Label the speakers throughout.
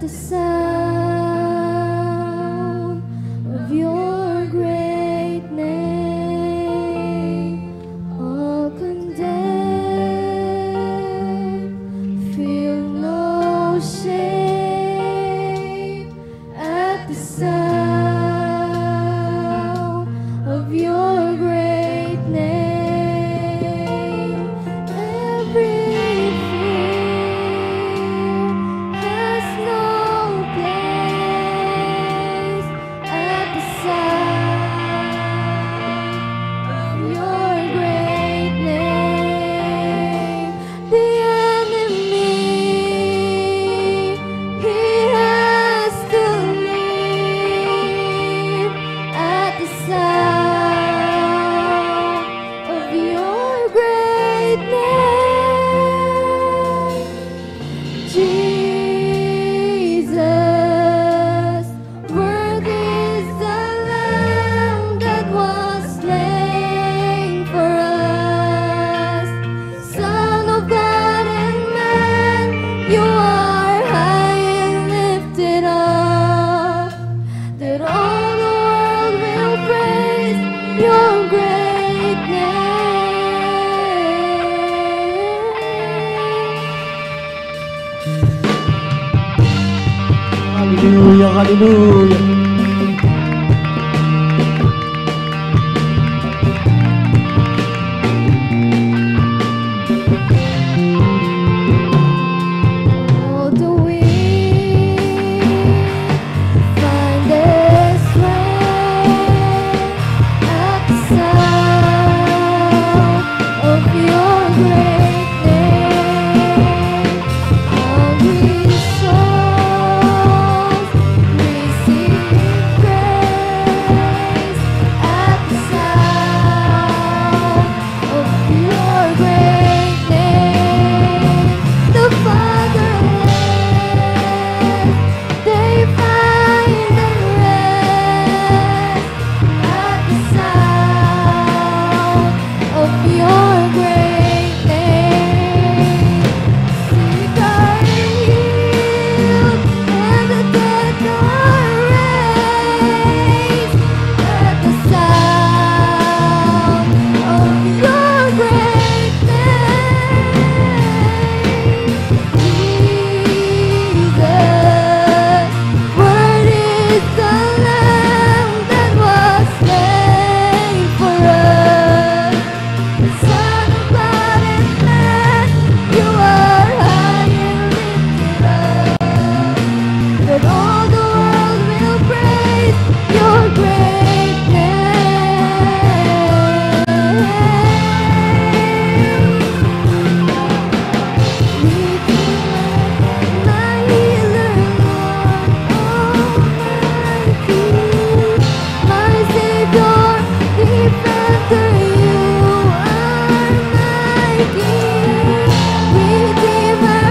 Speaker 1: the sound of your great name. All condemned, feel no shame at the sound of your great name. Every has no place at the sound of your great name. The enemy, he has to leave at the sound of your great name. Jesus, worthy is the Lamb that was slain for us. Son of God and man, you are high and lifted up, that all the world will praise your great name.
Speaker 2: Hallelujah, hallelujah.
Speaker 1: All the weak find their strength at the sound of your great name. Hungry souls receive grace at the sound of your great name. The fatherless, they find their rest at the sound of your great name. Sick are healed and the dead are raised at the sound of your great name. Jesus, word is the Lamb that was slain for us. Son of God and man, you are high and lifted up, that all the world will praise your great name. My healer, Lord Almighty, my Savior, defender, you are my King. Redeemer,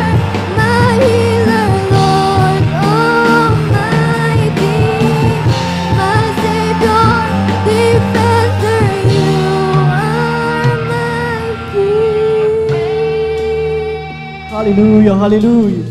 Speaker 1: my healer, Lord Almighty, my Savior, defender, you are my King.
Speaker 2: Hallelujah, hallelujah.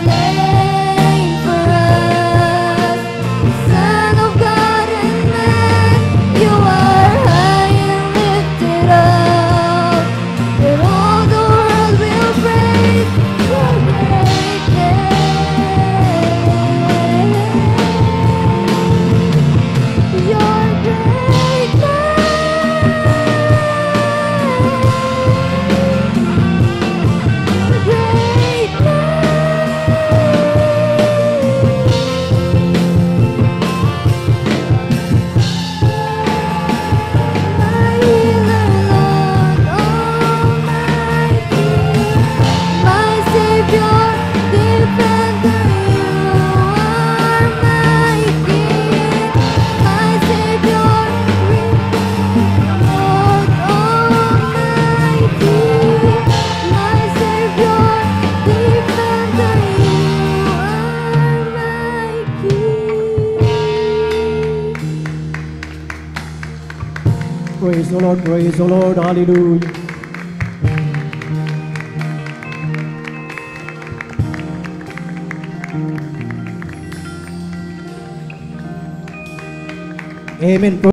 Speaker 1: Slain for us.
Speaker 2: praise the Lord, praise the Lord, hallelujah. Amen.